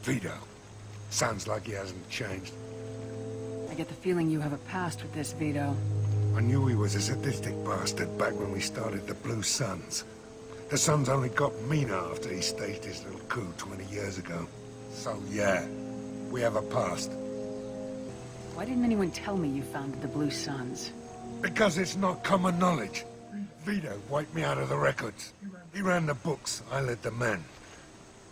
Vito. Sounds like he hasn't changed. I get the feeling you have a past with this, Vito. I knew he was a sadistic bastard back when we started the Blue Suns. The Suns only got meaner after he staged his little coup 20 years ago. So yeah, we have a past. Why didn't anyone tell me you founded the Blue Suns? Because it's not common knowledge. Vito wiped me out of the records. He ran the books, I led the men.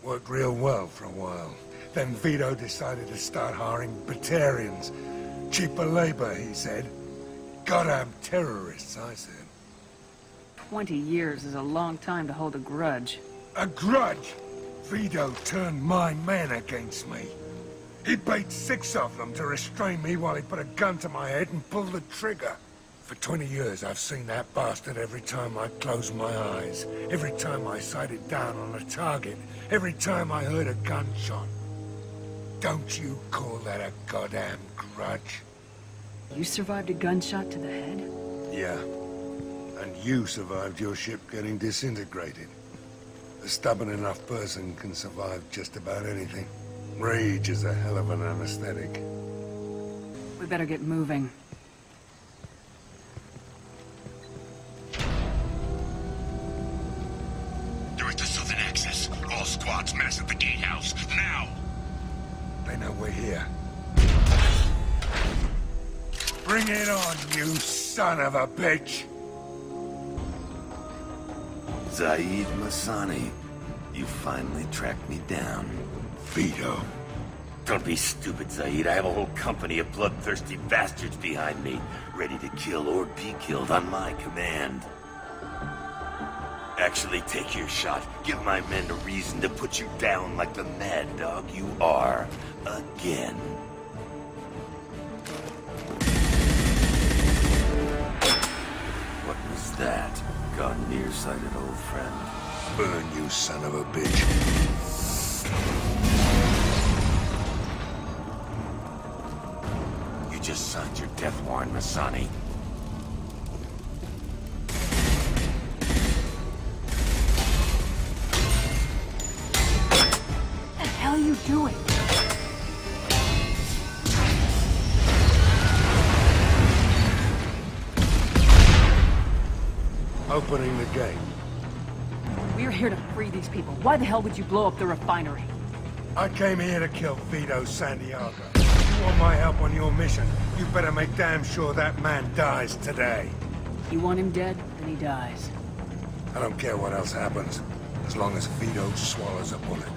Worked real well for a while. Then Vito decided to start hiring Batarians. Cheaper labor, he said. Goddamn terrorists, I said. 20 years is a long time to hold a grudge. A grudge? Vito turned my men against me. He bait 6 of them to restrain me while he put a gun to my head and pulled the trigger. For 20 years, I've seen that bastard every time I closed my eyes. Every time I sighted down on a target. Every time I heard a gunshot. Don't you call that a goddamn grudge? You survived a gunshot to the head? Yeah. And you survived your ship getting disintegrated. A stubborn enough person can survive just about anything. Rage is a hell of an anesthetic. We better get moving. There is the southern access. All squads mass at the gatehouse. Now! They know we're here. Bring it on, you son of a bitch! Zaid Masani, you finally tracked me down. Vito. Don't be stupid, Zaid. I have a whole company of bloodthirsty bastards behind me, ready to kill or be killed on my command. Actually, take your shot. Give my men a reason to put you down like the mad dog you are. Again. What was that? Gone nearsighted, old friend. Burn, you son of a bitch. You just signed your death warrant, Masani. What the hell are you doing? Opening the gate. We're here to free these people. Why the hell would you blow up the refinery? I came here to kill Vito Santiago. If you want my help on your mission, you better make damn sure that man dies today. You want him dead, then he dies. I don't care what else happens, as long as Vito swallows a bullet.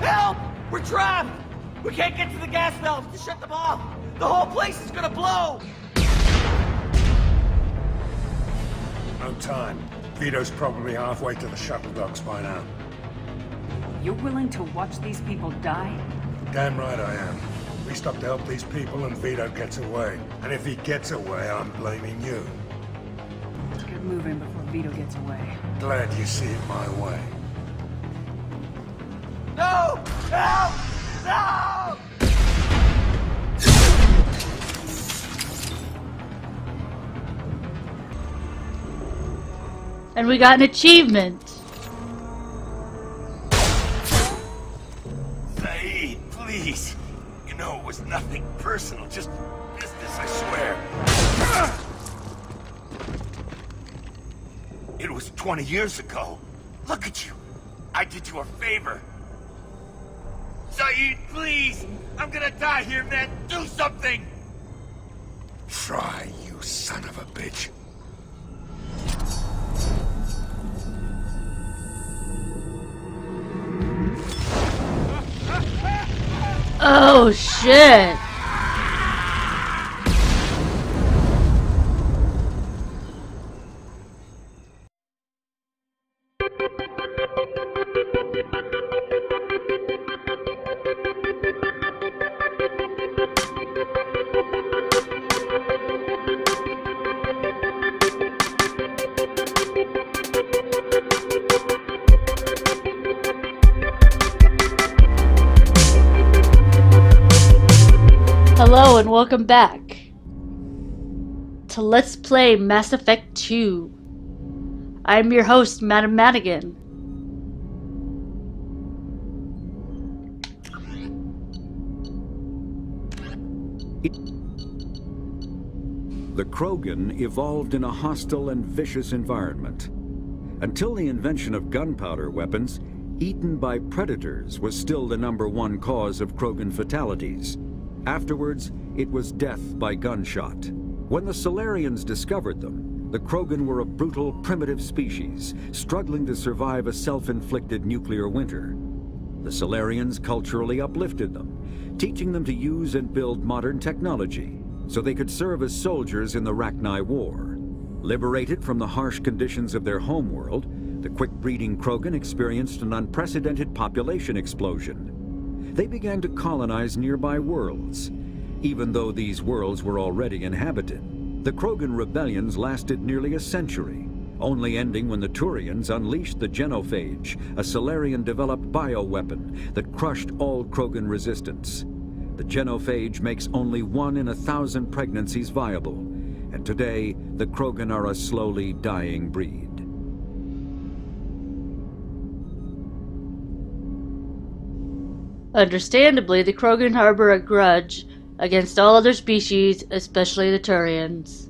Help! We're trapped! We can't get to the gas valves to shut them off! The whole place is gonna blow! No time. Vito's probably halfway to the shuttle docks by now. You're willing to watch these people die? Damn right I am. We stop to help these people and Vito gets away. And if he gets away, I'm blaming you. Let's get moving before Vito gets away. Glad you see it my way. No! Help! No! And we got an achievement. Zaid, please. You know it was nothing personal, just business, I swear. It was 20 years ago. Look at you. I did you a favor. Zaid, please! I'm gonna die here, man! Do something! Try, you son of a bitch. Oh shit. Hello and welcome back to to Let's Play Mass Effect 2. I'm your host, Madam Madigan. The Krogan evolved in a hostile and vicious environment. Until the invention of gunpowder weapons, eaten by predators was still the #1 cause of Krogan fatalities. Afterwards, it was death by gunshot. When the Salarians discovered them, the Krogan were a brutal, primitive species, struggling to survive a self-inflicted nuclear winter. The Salarians culturally uplifted them, teaching them to use and build modern technology, so they could serve as soldiers in the Rachni War. Liberated from the harsh conditions of their homeworld, the quick-breeding Krogan experienced an unprecedented population explosion. They began to colonize nearby worlds. Even though these worlds were already inhabited, the Krogan rebellions lasted nearly a century, only ending when the Turians unleashed the Genophage, a Salarian-developed bioweapon that crushed all Krogan resistance. The Genophage makes only 1 in 1,000 pregnancies viable, and today the Krogan are a slowly dying breed. Understandably, the Krogan harbor a grudge against all other species, especially the Turians.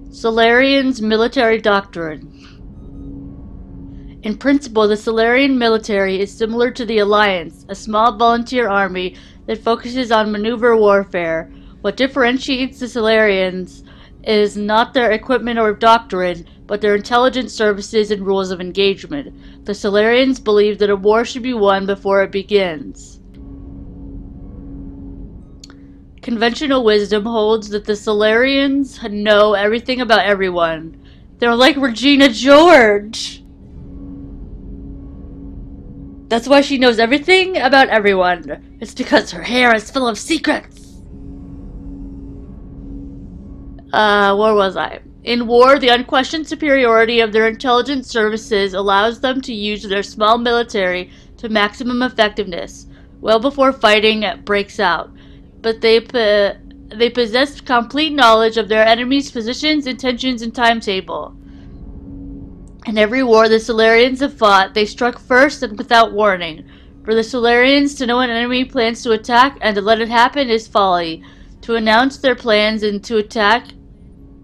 Salarians' military doctrine. In principle, the Salarian military is similar to the Alliance, a small volunteer army that focuses on maneuver warfare. What differentiates the Salarians is not their equipment or doctrine, but their intelligence services and rules of engagement. The Salarians believe that a war should be won before it begins. Conventional wisdom holds that the Salarians know everything about everyone. They're like Regina George! That's why she knows everything about everyone. It's because her hair is full of secrets. Where was I? In war, the unquestioned superiority of their intelligence services allows them to use their small military to maximum effectiveness, well before fighting breaks out. But they possess complete knowledge of their enemy's positions, intentions, and timetable. In every war the Salarians have fought, they struck first and without warning. For the Salarians, to know an enemy plans to attack and to let it happen is folly. To announce their plans and to attack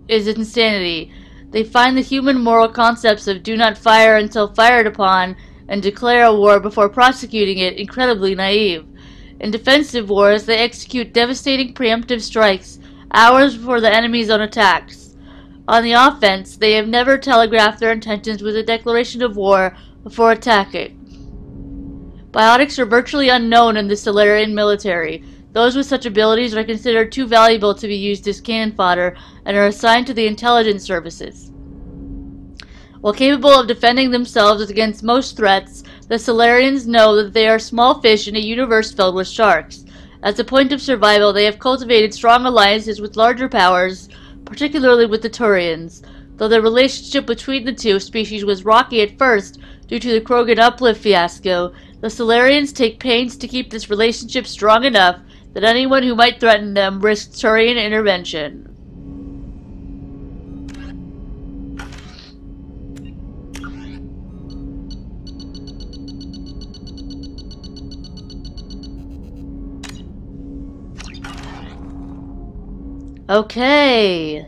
is insanity. They find the human moral concepts of do not fire until fired upon and declare a war before prosecuting it incredibly naive. In defensive wars, they execute devastating preemptive strikes hours before the enemy's own attacks. On the offense, they have never telegraphed their intentions with a declaration of war before attacking. Biotics are virtually unknown in the Salarian military. Those with such abilities are considered too valuable to be used as cannon fodder and are assigned to the intelligence services. While capable of defending themselves against most threats, the Salarians know that they are small fish in a universe filled with sharks. As a point of survival, they have cultivated strong alliances with larger powers, particularly with the Turians. Though the relationship between the two species was rocky at first due to the Krogan uplift fiasco, the Salarians take pains to keep this relationship strong enough that anyone who might threaten them risks Turian intervention. Okay.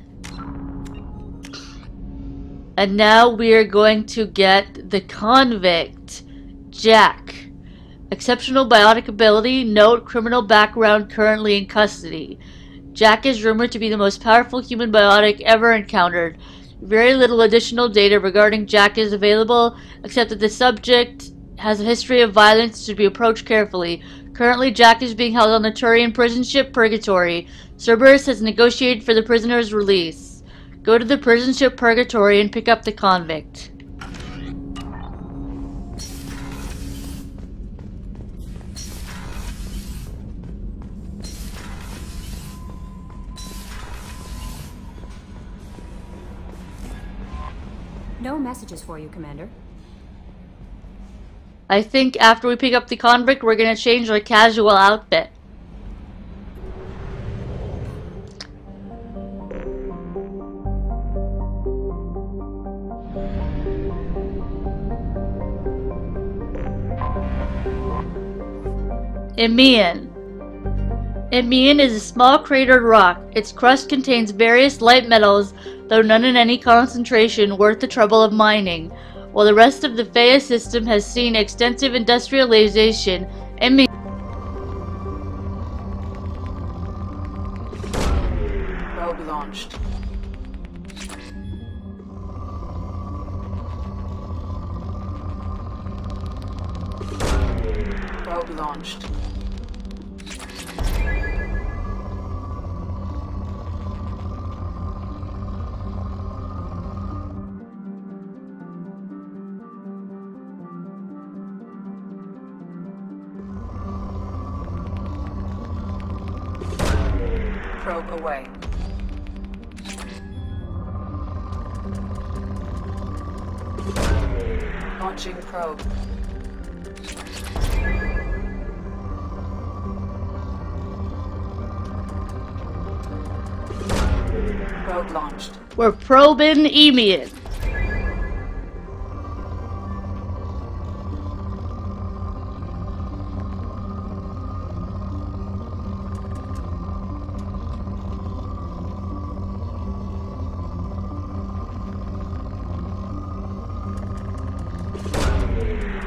And now we are going to get the convict, Jack. Exceptional biotic ability, note criminal background currently in custody. Jack is rumored to be the most powerful human biotic ever encountered. Very little additional data regarding Jack is available, except that the subject has a history of violence and should be approached carefully. Currently, Jack is being held on the Turian prison ship Purgatory. Cerberus has negotiated for the prisoner's release. Go to the prison ship Purgatory and pick up the convict. No messages for you, Commander. I think after we pick up the convict, we're gonna change our casual outfit. Emian. Emian is a small cratered rock. Its crust contains various light metals, though none in any concentration worth the trouble of mining. While the rest of the Theia system has seen extensive industrialization, Emian Probe launched. Probe launched. Probe away. Launching probe. Probe launched. We're probing Emian.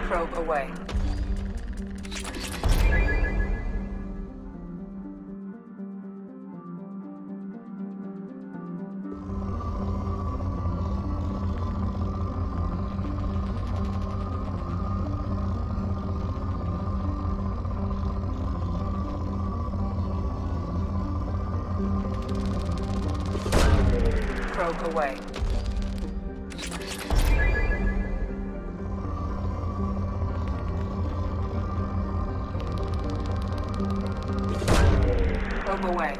Probe away. Probe away. Probe away.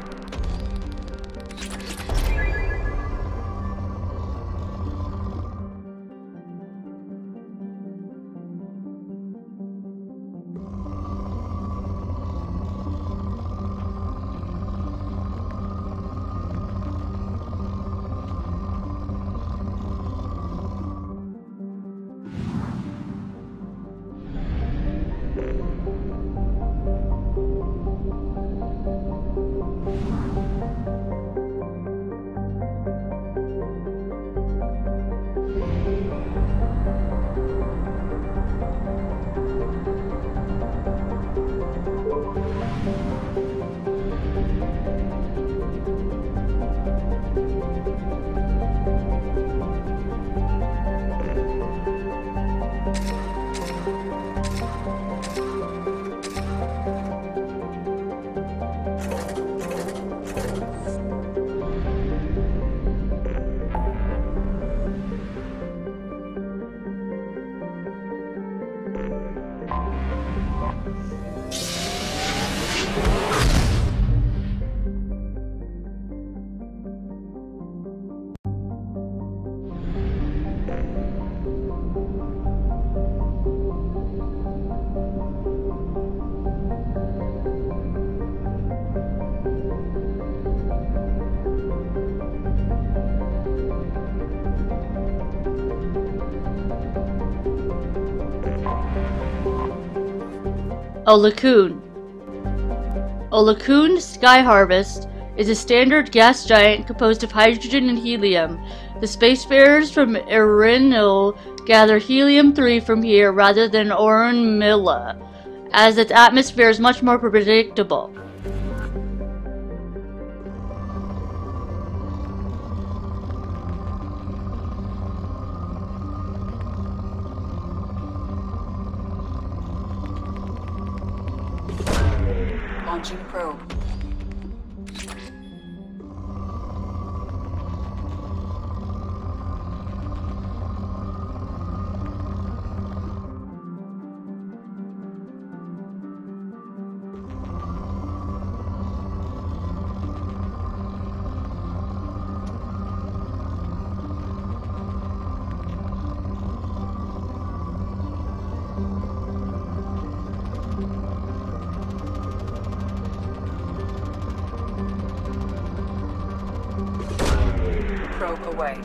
Olakun. Olakun Sky Harvest is a standard gas giant composed of hydrogen and helium. The spacefarers from Erinil gather helium-3 from here rather than Orunmila, as its atmosphere is much more predictable. Launching probe. away.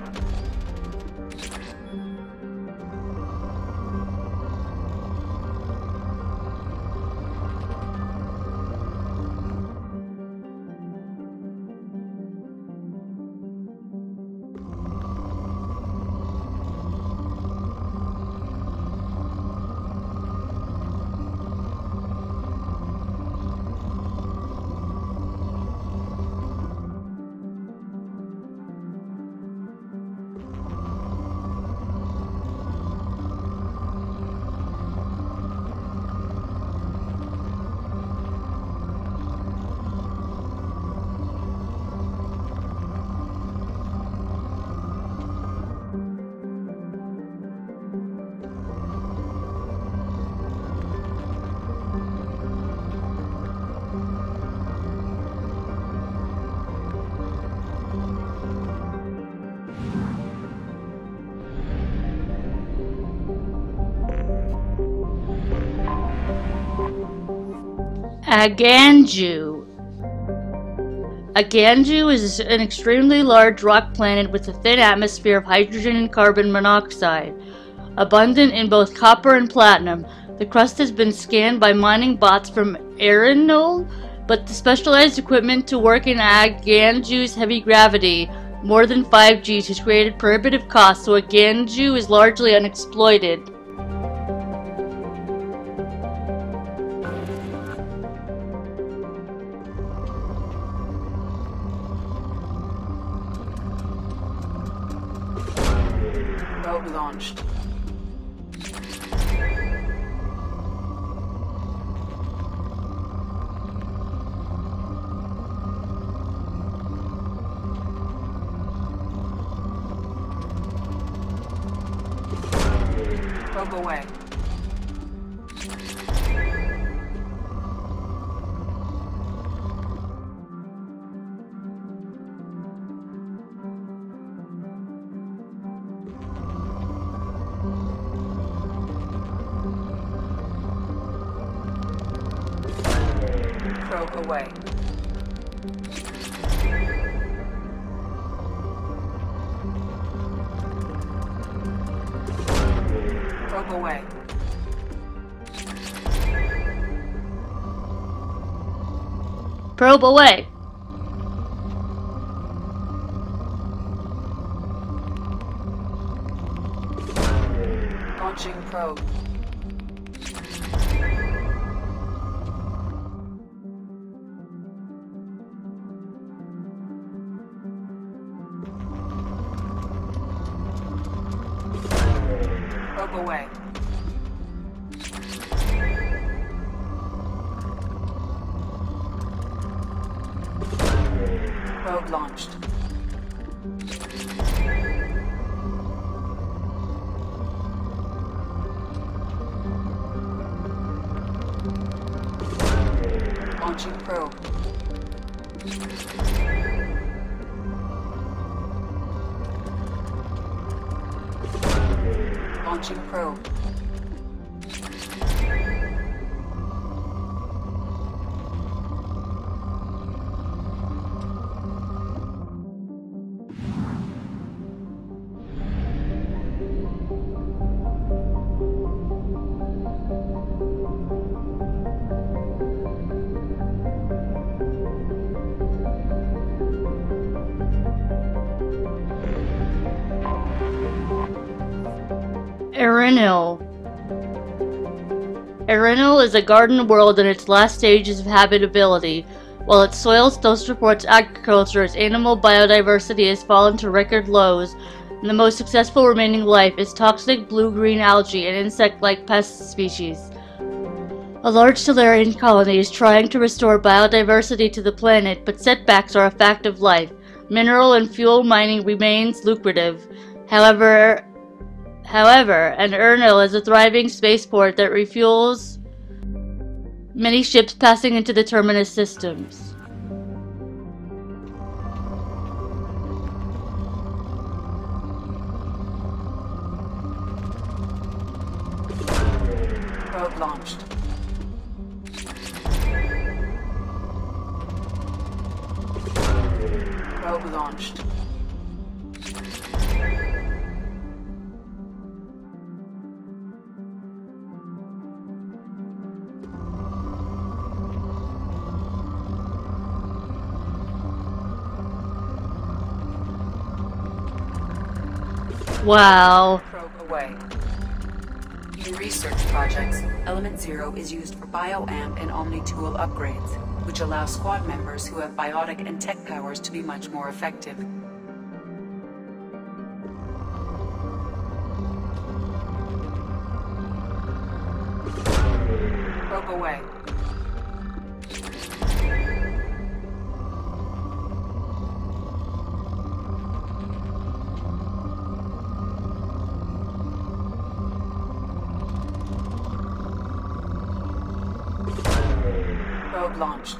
Aganju. Aganju is an extremely large rock planet with a thin atmosphere of hydrogen and carbon monoxide. Abundant in both copper and platinum, the crust has been scanned by mining bots from Arenol, but the specialized equipment to work in Aganju's heavy gravity, more than 5Gs, has created prohibitive costs, so Aganju is largely unexploited. Probe launched. Probe away. Probe away. Probe away. Probe away. Launching probe. Probe away. Probe launched. Launching probe. Launching probe. Arenol. Arenol is a garden world in its last stages of habitability. While its soil still supports agriculture, its animal biodiversity has fallen to record lows, and the most successful remaining life is toxic blue-green algae and insect-like pest species. A large Solarian colony is trying to restore biodiversity to the planet, but setbacks are a fact of life. Mineral and fuel mining remains lucrative. However, an Arenol is a thriving spaceport that refuels many ships passing into the Terminus systems. Probe launched. Probe launched. Wow. Probe away. In research projects, Element Zero is used for bioamp and Omni-tool upgrades, which allow squad members who have biotic and tech powers to be much more effective. Probe away. Probe launched.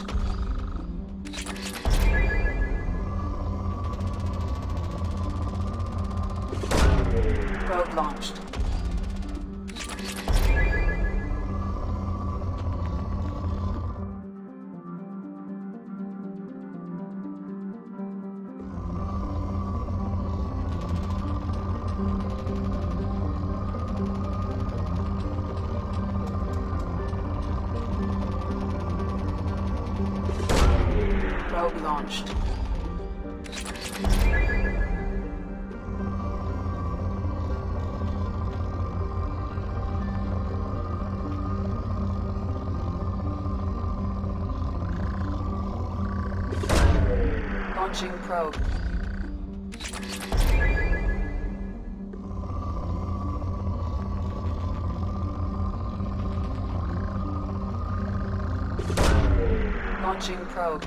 Probe launched. Probe launched. Launching probe. Launching probe.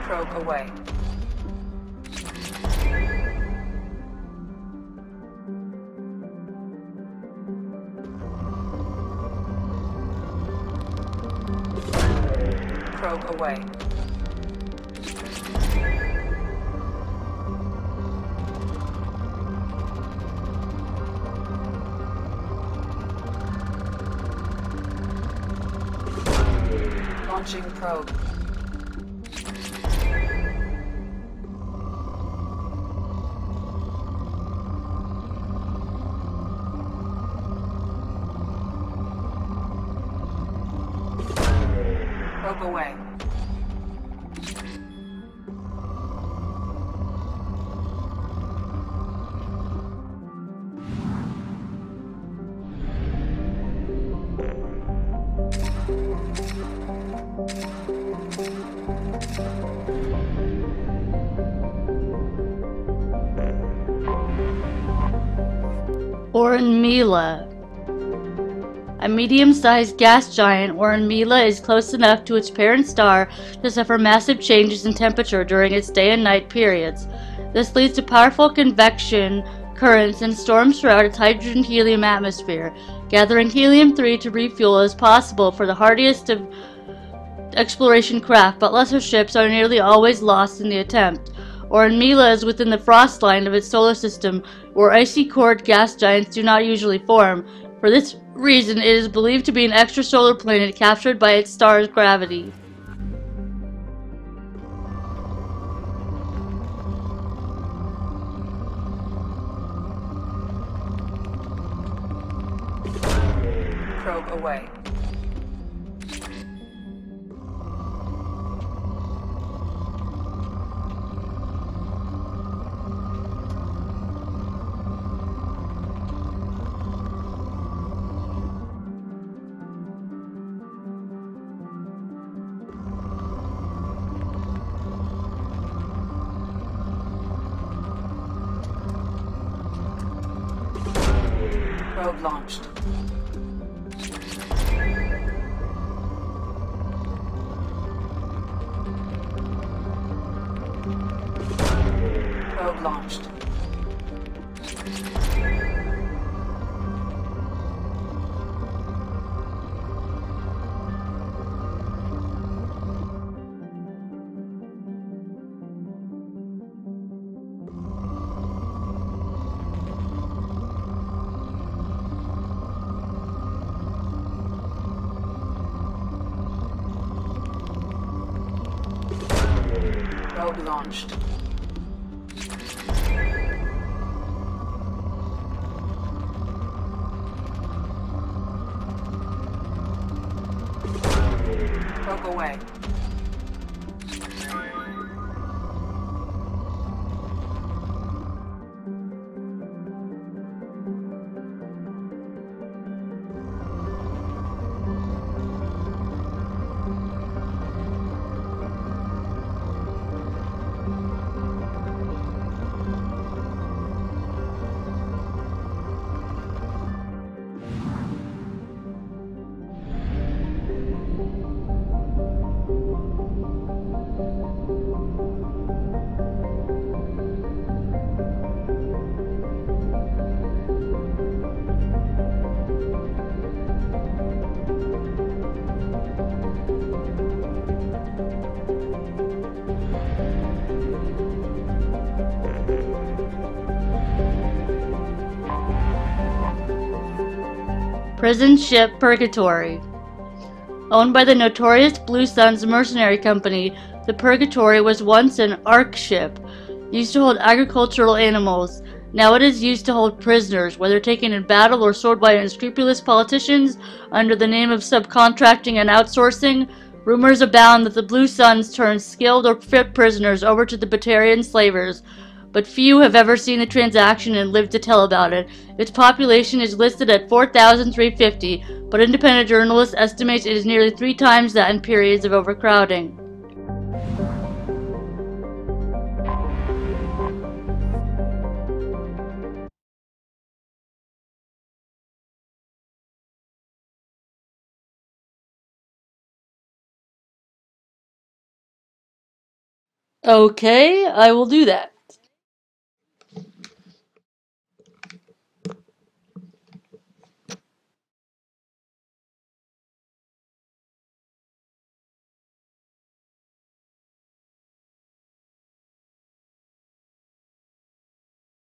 Probe away. Probe away. Launching probe. Probe away. Oren Mila. A medium-sized gas giant, Oren Mila is close enough to its parent star to suffer massive changes in temperature during its day and night periods. This leads to powerful convection currents and storms throughout its hydrogen-helium atmosphere. Gathering helium-3 to refuel is possible for the hardiest of exploration craft, but lesser ships are nearly always lost in the attempt. Oren Mila is within the frost line of its solar system, where icy-cored gas giants do not usually form. For this reason, it is believed to be an extrasolar planet captured by its star's gravity. Probe away. Probe launched. Probe launched. Probe launched. Poke away. Prison ship Purgatory. Owned by the notorious Blue Suns mercenary company, the Purgatory was once an ARC ship, used to hold agricultural animals. Now it is used to hold prisoners, whether taken in battle or sold by unscrupulous politicians under the name of subcontracting and outsourcing. Rumors abound that the Blue Suns turn skilled or fit prisoners over to the Batarian slavers, but few have ever seen the transaction and lived to tell about it. Its population is listed at 4,350, but independent journalists estimate it is nearly 3 times that in periods of overcrowding. Okay, I will do that.